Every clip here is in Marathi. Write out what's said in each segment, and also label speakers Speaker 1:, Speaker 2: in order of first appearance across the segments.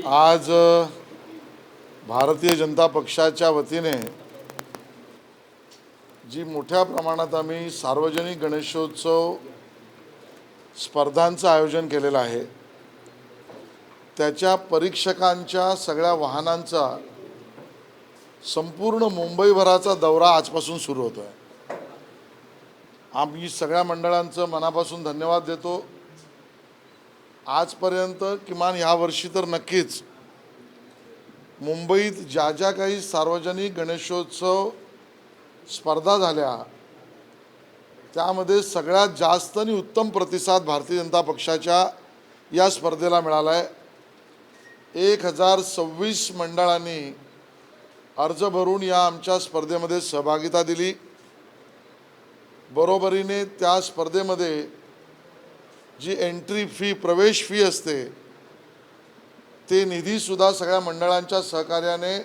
Speaker 1: आज भारतीय जनता पक्षाच्या वतीने जी मोठ्या प्रमाणात आम्ही सार्वजनिक गणेशोत्सव स्पर्धांचं आयोजन केलेलं आहे, त्याच्या परीक्षकांच्या सगळ्या वाहनांचा संपूर्ण मुंबईभराचा दौरा आजपासून सुरू होतो आहे। आम्ही सगळ्या मंडळांचं मनापासून धन्यवाद देतो। आजपर्यंत किमान ह्या वर्षी तर नक्कीच मुंबईत ज्या ज्या काही सार्वजनिक गणेशोत्सव स्पर्धा झाल्या त्यामध्ये सगळ्यात जास्त आणि उत्तम प्रतिसाद भारतीय जनता पक्षाच्या या स्पर्धेला मिळाला आहे। 1026 मंडळांनी अर्ज भरून या आमच्या स्पर्धेमध्ये सहभागिता दिली। बरोबरीने त्या स्पर्धेमध्ये जी एंट्री फी प्रवेश फी असते ते निधीसुद्धा सगळ्या मंडळांच्या सहकार्याने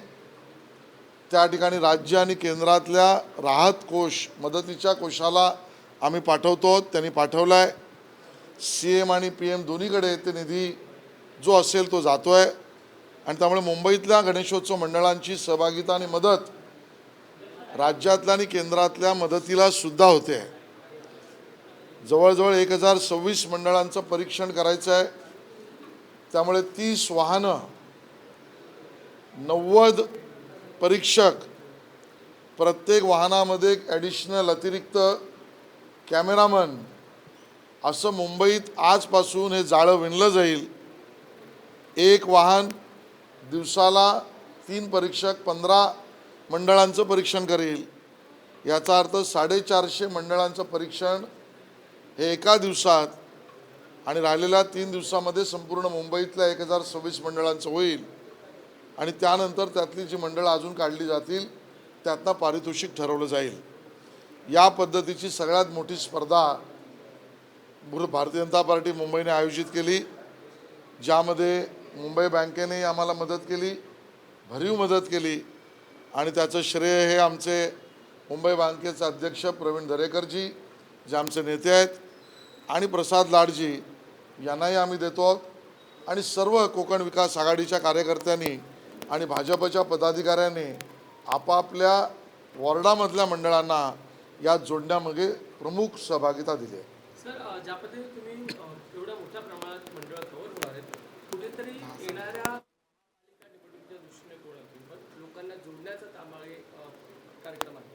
Speaker 1: त्या ठिकाणी राज्य आणि केंद्रातल्या राहत कोश मदतीच्या कोशाला आम्ही पाठवतो। त्यांनी पाठवला आहे। CM आणि PM दोन्हीकडे ते निधी जो असेल तो जातो आहे आणि त्यामुळे मुंबईतल्या गणेशोत्सव मंडळांची सहभागिता आणि मदत राज्यातल्या आणि केंद्रातल्या मदतीला सुद्धा होते आहे। जवळजवळ 1026 मंडळांचं परीक्षण करायचं आहे। त्यामुळे 30 वाहनं, 90 परीक्षक, प्रत्येक वाहनामध्ये एक ॲडिशनल अतिरिक्त कॅमेरामन, असं मुंबईत आजपासून हे जाळं विणलं जाईल। एक वाहन दिवसाला 3 परीक्षक 15 मंडळांचं परीक्षण करेल। याचा अर्थ 450 मंडळांचं परीक्षण हे एका दिवसात आणि राहिलेल्या 3 दिवसामध्ये संपूर्ण मुंबईतल्या 1026 मंडळांचं होईल आणि त्यानंतर त्यातली जी मंडळं अजून काढली जातील त्यातनं पारितोषिक ठरवलं जाईल। या पद्धतीची सगळ्यात मोठी स्पर्धा भारतीय जनता पार्टी मुंबईने आयोजित केली, ज्यामध्ये मुंबई बँकेने आम्हाला मदत केली, भरीव मदत केली आणि त्याचं श्रेय हे आमचे मुंबई बँकेचे अध्यक्ष प्रवीण दरेकरजी, जे आमचे नेते आहेत, आणि प्रसाद लाडजी यांनाही आम्ही देतो। आणि सर्व कोकण विकास आघाडीच्या कार्यकर्त्यांनी आणि भाजपच्या पदाधिकाऱ्यांनी आपापल्या वॉर्डामधल्या मंडळांना या जोडण्यामध्ये प्रमुख सहभागिता दिली आहे।
Speaker 2: सर, ज्या पद्धतीने तुम्ही एवढ्या मोठ्या प्रमाणात मंडळ कव्हर होणार आहेत, कुठेतरी येणाऱ्या निवडणुकीच्या दृष्टीने लोकांना जोडण्याचा त्यामागे कार्यक्रम आहे।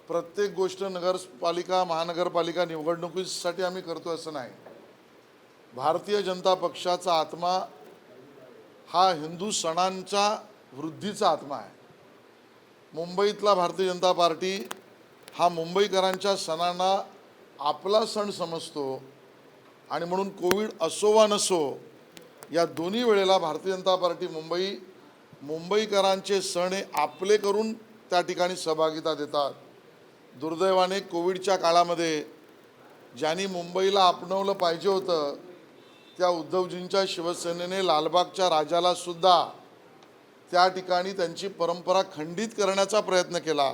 Speaker 1: प्रत्येक गोष्ट नगरपालिका महानगरपालिका निवडणुकीसाठी आम्ही करतो असं नाही। भारतीय जनता पक्षाचा आत्मा हा हिंदू सणांचा वृद्धीचा आत्मा आहे। मुंबईतला भारतीय जनता पार्टी हा मुंबईकरांच्या सणांना आपला सण समजतो आणि म्हणून कोविड असो वा नसो या दोन्ही वेळेला भारतीय जनता पार्टी मुंबईकरांचे सण हे आपले करून त्या ठिकाणी सहभागिता देतात। दुर्दैवाने कोविडच्या काळामध्ये ज्यांनी मुंबईला आपणवलं पाहिजे होतं त्या उद्धवजींच्या शिवसेनेने लालबागच्या राजाला सुद्धा त्या ठिकाणी त्यांची परंपरा खंडित करण्याचा प्रयत्न केला।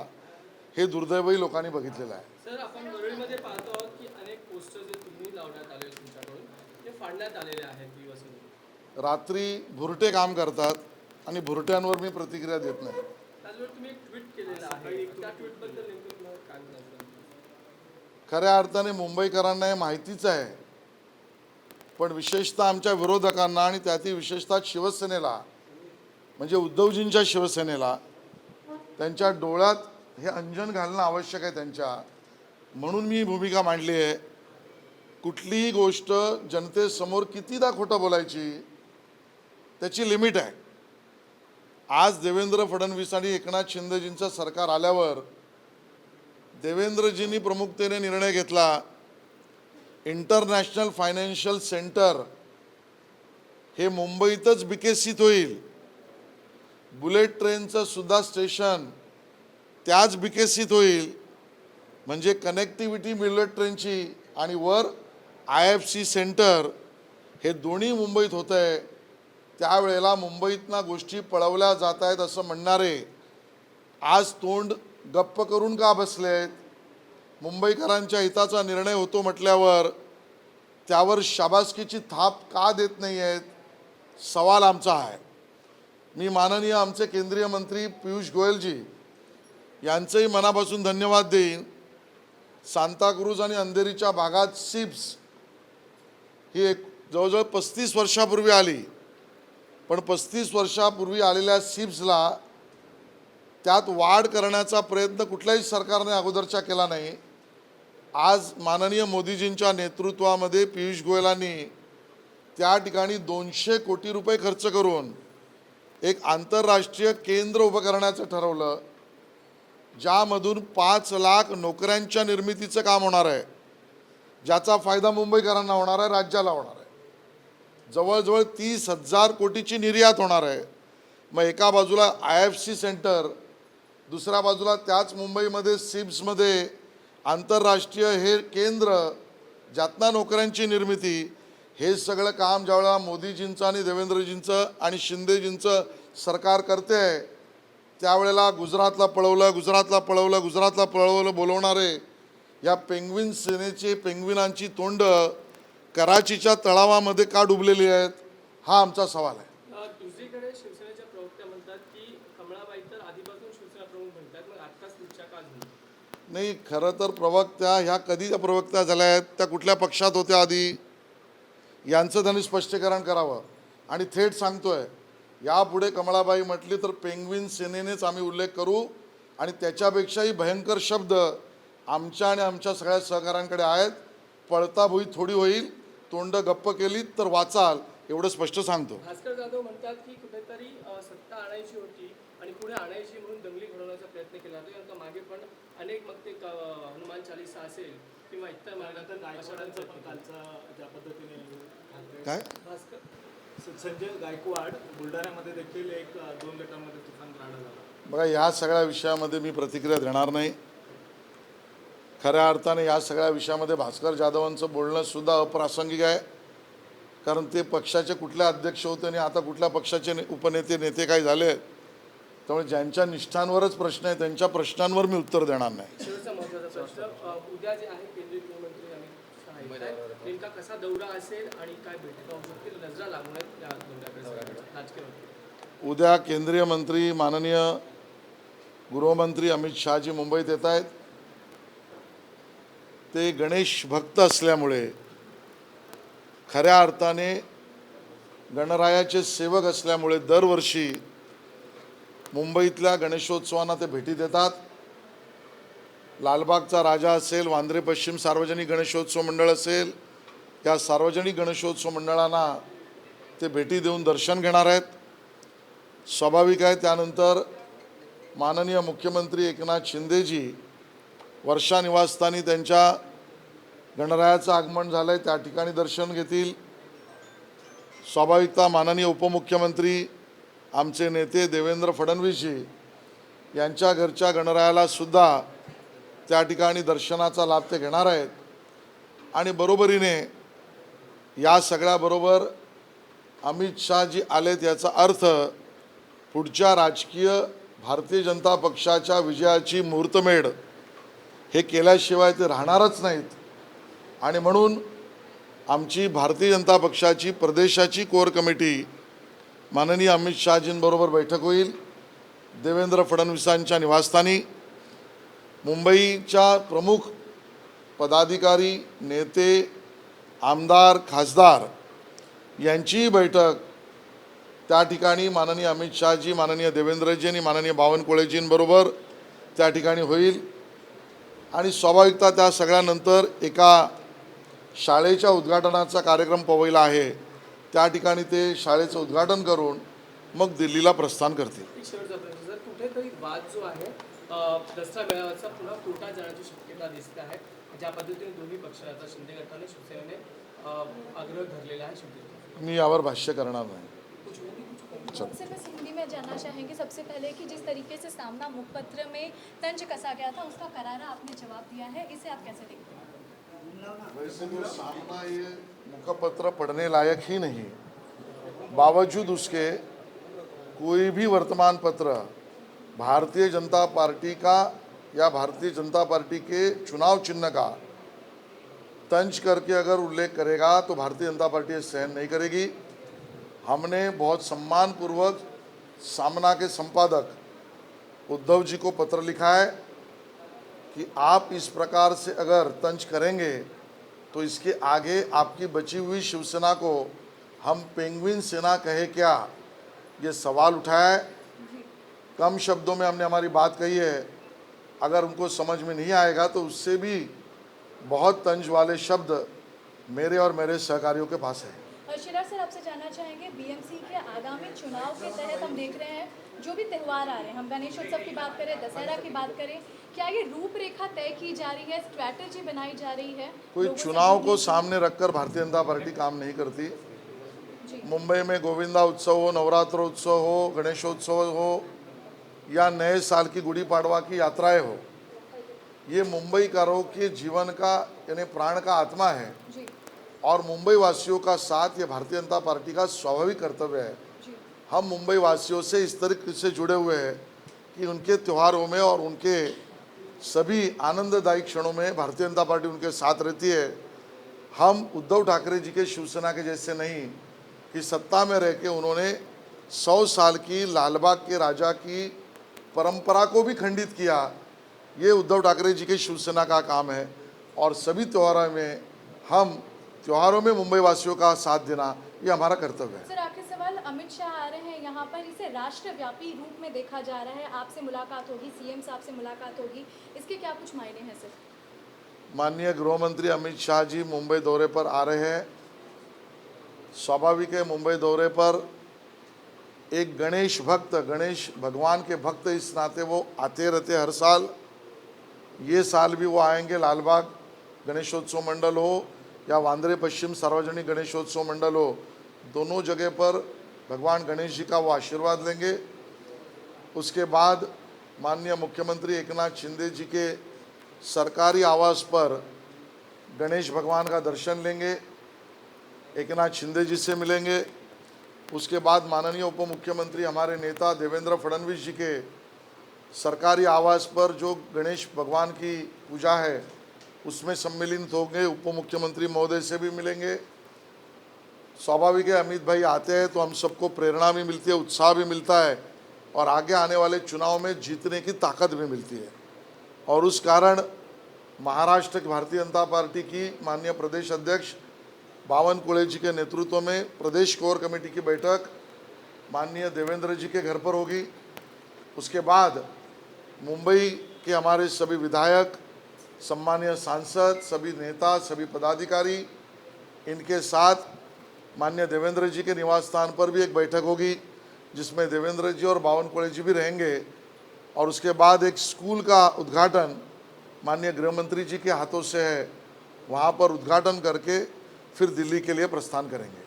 Speaker 1: हे दुर्दैवही लोकांनी बघितलेलं आहे।
Speaker 2: सर, आपण वरळीमध्ये पाहतो आहोत की अनेक पोस्टर जे तुम्ही लावण्यात आले तुमच्याकडून ते फाडण्यात आलेले आहेत दिवसभर।
Speaker 1: रात्री भुरटे काम करतात आणि भुरट्यांवर मी प्रतिक्रिया देत नाही।
Speaker 2: त्याचवेळी तुम्ही एक ट्विट केलेलं आहे, त्या ट्विटबद्दल नेमकं तुम्हाला काय म्हणायचं?
Speaker 1: खऱ्या अर्थाने मुंबईकरांना हे माहितीच आहे, पण विशेषतः आमच्या विरोधकांना आणि त्यातील विशेषतः शिवसेनेला म्हणजे उद्धवजींच्या शिवसेनेला त्यांच्या डोळ्यात हे अंजन घालणं आवश्यक आहे त्यांच्या। म्हणून मी भूमिका मांडली आहे, कुठलीही गोष्ट जनतेसमोर कितीदा खोटं बोलायची त्याची लिमिट आहे। आज देवेंद्र फडणवीस आणि एकनाथ शिंदेजींचं सरकार आल्यावर देवेंद्रजींनी प्रमुखतेने निर्णय घेतला, इंटरनॅशनल फायनान्शियल सेंटर हे मुंबईतच विकसित होईल। बुलेट ट्रेनचं सुद्धा स्टेशन त्याच विकसित होईल, म्हणजे कनेक्टिव्हिटी बुलेट ट्रेनची आणि वर IFC सेंटर हे दोन्ही मुंबईत होतं आहे। त्यावेळेला मुंबईतना गोष्टी पळवल्या जात आहेत असं म्हणणारे आज तोंड गप्प करून का बसलेत? मुंबईकरांच्या हिताचा निर्णय होतो म्हटल्यावर त्यावर शाबासकीची थाप का देत नाही आहेत? सवाल आमचा आहे. मी माननीय आमचे केंद्रीय मंत्री पियुष गोयलजी यांचंही मनापासून धन्यवाद देईन. सांताक्रूज आणि अंधेरीच्या भागात सिप्स ही एक जवळजवळ 35 वर्षापूर्वी आली, पण 35 वर्षापूर्वी आलेल्या सिप्सला त्यात वाढ करण्याचा प्रयत्न कुठल्याही सरकारने अगोदरच्या केला नाही. आज माननीय मोदीजींच्या नेतृत्वामध्ये पियुष गोयलांनी त्या ठिकाणी 200 कोटी रुपये खर्च करून एक आंतरराष्ट्रीय केंद्र उभं करण्याचं ठरवलं, ज्यामधून 5 लाख नोकऱ्यांच्या निर्मितीचं काम होणार आहे, ज्याचा फायदा मुंबईकरांना होणार आहे, राज्याला होणार आहे. जवळजवळ 30,000 कोटीची निर्यात होणार आहे. मग एका बाजूला IFC सेंटर, दुसऱ्या बाजूला त्याच मुंबईमध्ये सिप्समध्ये आंतरराष्ट्रीय हे केंद्र, ज्यातनं नोकऱ्यांची निर्मिती, हे सगळं काम ज्यावेळेला मोदीजींचं आणि देवेंद्रजींचं आणि शिंदेजींचं सरकार करते आहे, त्यावेळेला गुजरातला पळवलं बोलवणारे या पेंग्विन सेनेचे पेंग्विनांची तोंड कराचीच्या तळावामध्ये का डुबलेली आहेत, हा आमचा सवाल आहे.
Speaker 2: दुसरीकडे शिवसेनेच्या प्रवक्त्या म्हणतात की कमळाबाई तर आधीपासून शिवसेना प्रमुख म्हणतात, मग आत्ताच तुमच्या का झाली?
Speaker 1: नाही, खरं तर प्रवक्त्या ह्या कधीच्या प्रवक्त्या झाल्या आहेत, त्या कुठल्या पक्षात होत्या आधी, यांचं त्यांनी स्पष्टीकरण करावं. आणि थेट सांगतोय, यापुढे कमळाबाई म्हटली तर पेंग्विन सेनेनेच आम्ही उल्लेख करू, आणि त्याच्यापेक्षाही भयंकर शब्द आमच्या आणि आमच्या सगळ्या सहकाऱ्यांकडे आहेत. पळता भुई थोडी होईल, तोंड गप्प केली तर वाचाल, एवढं स्पष्ट सांगतो.
Speaker 2: भास्कर जाधव म्हणतात की कुठेतरी सत्ता आणायची होती आणि पुढे आणायची म्हणून दंगली घडवण्याचा प्रयत्न केला जातो. यांचा मागे पण अनेक, मग ते हनुमान चालीसा असेल किंवा इतर मार्गात आषाढांचा कालचा ज्या पद्धतीने
Speaker 1: काय
Speaker 2: भास्कर
Speaker 3: संजय गायकवाड बुलढाण्यामध्ये देखील 2 गटांमध्ये तुफान राडा झाला.
Speaker 1: बघा, या सगळ्या विषयामध्ये मी प्रतिक्रिया देणार नाही. खऱ्या अर्थाने या सगळ्या विषयामध्ये भास्कर जाधवांचं बोलणं सुद्धा अप्रासंगिक आहे, कारण ते पक्षाचे कुठल्या अध्यक्ष होते आणि आता कुठल्या पक्षाचे नेते काय झाले. त्यामुळे ज्यांच्या निष्ठांवरच प्रश्न आहे, त्यांच्या प्रश्नांवर मी उत्तर देणार नाही.
Speaker 2: शेवटचा महत्त्वाचा प्रश्न, उद्या जे आहे केंद्रीय गृहमंत्री अमित शहा येत, नेमका कसा दौरा असेल आणि काय बैठका होऊ शकतील, नजरा लागू आहेत या दौऱ्याकडे राजकीय?
Speaker 1: उद्या केंद्रीय मंत्री माननीय गृहमंत्री अमित शहाजी मुंबईत येत आहेत. ते गणेश भक्त असल्यामुळे, खऱ्या अर्थाने गणरायाचे सेवक असल्यामुळे दरवर्षी मुंबईतल्या गणेशोत्सवांना ते भेटी देतात. लालबागचा राजा असेल, वांद्रे पश्चिम सार्वजनिक गणेशोत्सव मंडळ असेल, या सार्वजनिक गणेशोत्सव मंडळांना ते भेटी देऊन दर्शन घेणार आहेत. स्वाभाविक आहे, त्यानंतर माननीय मुख्यमंत्री एकनाथ शिंदेजी वर्षा निवासस्थानी त्यांच्या गणरायाचं आगमन झालं आहे, त्या ठिकाणी दर्शन घेतील. स्वाभाविकता माननीय उपमुख्यमंत्री आमचे नेते देवेंद्र फडणवीसजी यांच्या घरच्या गणरायाला सुद्धा त्या ठिकाणी दर्शनाचा लाभ ते घेणार आहेत. आणि बरोबरीने या सगळ्याबरोबर अमित शहाजी आलेत, याचा अर्थ पुढच्या राजकीय भारतीय जनता पक्षाच्या विजयाची मुहूर्तमेढ हे केल्याशिवाय ते राहणारच नाहीत. आणि म्हणून आमची भारतीय जनता पक्षाची प्रदेशाची कोर कमिटी माननीय अमित शहाजींबरोबर बैठक होईल देवेंद्र फडणवीसांच्या निवासस्थानी. मुंबईच्या प्रमुख पदाधिकारी, नेते, आमदार, खासदार यांची बैठक त्या ठिकाणी माननीय अमित शहाजी, माननीय देवेंद्रजी आणि माननीय बावनकुळेजींबरोबर त्या ठिकाणी होईल. आणि स्वाभाविकता त्या सगळ्यानंतर एका शाळेच्या उद्घाटनाचा कार्यक्रम पवईला आहे, त्या ठिकाणी ते शाळेचं उद्घाटन करून मग दिल्लीला प्रस्थान करतील.
Speaker 2: शेवटचा प्रश्न सर, कुठेतरी वाद जो आहे दसरा मेळाव्याचा पुन्हा कोर्टात जाण्याची शक्यता दिसते आहे. ज्या पद्धतीने दोन्ही पक्ष, आता शिंदे गटाने शिवसेनेने आग्रह धरलेला आहे शिवसेनेचा,
Speaker 1: मी यावर भाष्य करणार नाही.
Speaker 4: सबसे बस हिंदी में जानना चाहेंगे सबसे पहले कि जिस तरीके से सामना मुखपत्र में तंज कसा गया था, उसका करारा आपने जवाब दिया है, इसे आप कैसे देखते हैं?
Speaker 1: वैसे तो सामना ये मुखपत्र पढ़ने लायक ही नहीं, बावजूद उसके कोई भी वर्तमान पत्र भारतीय जनता पार्टी का या भारतीय जनता पार्टी के चुनाव चिन्ह का तंज करके अगर उल्लेख करेगा तो भारतीय जनता पार्टी सहन नहीं करेगी. हमने बहुत सम्मानपूर्वक सामना के संपादक उद्धव जी को पत्र लिखा है कि आप इस प्रकार से अगर तंज करेंगे तो इसके आगे आपकी बची हुई शिवसेना को हम पेंगुइन सेना कहे क्या, ये सवाल उठाया है। कम शब्दों में हमने हमारी बात कही है, अगर उनको समझ में नहीं आएगा तो उससे भी बहुत तंज वाले शब्द मेरे और मेरे सहकारियों के पास है।
Speaker 4: और शिरा सर, आपसे जानना चाहेंगे, बीएमसी के आगामी चुनाव के तहत हम देख रहे हैं जो भी त्यौहार आ रहे हैं, हम गणेशोत्सव की बात करें, दशहरा की बात करें, क्या ये रूपरेखा तय की जा रही है, स्ट्रैटेजी बनाई जा रही है?
Speaker 1: कोई
Speaker 4: लोगों से
Speaker 1: चुनाव को
Speaker 4: जुड़ने की?
Speaker 1: सामने रखकर भारतीय जनता पार्टी काम नहीं करती।
Speaker 4: जी,
Speaker 1: मुंबई में गोविंदा उत्सव हो, नवरात्र उत्सव हो, गणेशोत्सव हो या नए साल की गुड़ी पाड़वा की यात्राएं हो, ये मुंबईकारों के जीवन का यानी प्राण का आत्मा है
Speaker 4: जी,
Speaker 1: और मुंबई वासियों का साथ ये भारतीय जनता पार्टी का स्वाभाविक कर्तव्य है।
Speaker 4: जी,
Speaker 1: हम मुंबई वासियों से इस तरीके से जुड़े हुए हैं कि उनके त्योहारों में और उनके सभी आनंददायी क्षणों में भारतीय जनता पार्टी उनके साथ रहती है। हम उद्धव ठाकरे जी के शिवसेना के जैसे नहीं कि सत्ता में रह के उन्होंने 100 साल की लालबाग के राजा की परंपरा को भी खंडित किया। ये उद्धव ठाकरे जी के शिवसेना का काम है और सभी त्योहारों में मुंबई वासियों का साथ देना ये हमारा कर्तव्य है।
Speaker 4: सर आखिरी सवाल, अमित शाह आ रहे हैं यहाँ पर, इसे राष्ट्रव्यापी रूप में देखा जा रहा है, आपसे मुलाकात होगी, सीएम साहब से मुलाकात होगी, इसके क्या कुछ मायने हैं सर?
Speaker 1: माननीय गृह मंत्री अमित शाह जी मुंबई दौरे पर आ रहे हैं। स्वाभाविक है, मुंबई दौरे पर एक गणेश भक्त, गणेश भगवान के भक्त इस नाते वो आते रहते हर साल। ये साल भी वो आएंगे। लालबाग गणेशोत्सव मंडल हो या वांद्रे पश्चिम सार्वजनिक गणेशोत्सव मंडल हो, दोनों जगह पर भगवान गणेश जी का वो आशीर्वाद लेंगे। उसके बाद माननीय मुख्यमंत्री एकनाथ शिंदे जी के सरकारी आवास पर गणेश भगवान का दर्शन लेंगे, एकनाथ शिंदे जी से मिलेंगे। उसके बाद माननीय उप मुख्यमंत्री हमारे नेता देवेंद्र फडणवीस जी के सरकारी आवास पर जो गणेश भगवान की पूजा है उसमें सम्मिलित होंगे, उप मुख्यमंत्री महोदय से भी मिलेंगे। स्वाभाविक है, अमित भाई आते हैं तो हम सबको प्रेरणा भी मिलती है, उत्साह भी मिलता है और आगे आने वाले चुनाव में जीतने की ताकत भी मिलती है। और उस कारण महाराष्ट्र की भारतीय जनता पार्टी की माननीय प्रदेश अध्यक्ष बावनकुळे जी के नेतृत्व में प्रदेश कोर कमेटी की बैठक माननीय देवेंद्र जी के घर पर होगी। उसके बाद मुंबई के हमारे सभी विधायक, सम्मानीय सांसद, सभी नेता, सभी पदाधिकारी, इनके साथ माननीय देवेंद्र जी के निवास स्थान पर भी एक बैठक होगी जिसमें देवेंद्र जी और बावनकुळे जी भी रहेंगे। और उसके बाद एक स्कूल का उद्घाटन माननीय गृह मंत्री जी के हाथों से है, वहाँ पर उद्घाटन करके फिर दिल्ली के लिए प्रस्थान करेंगे।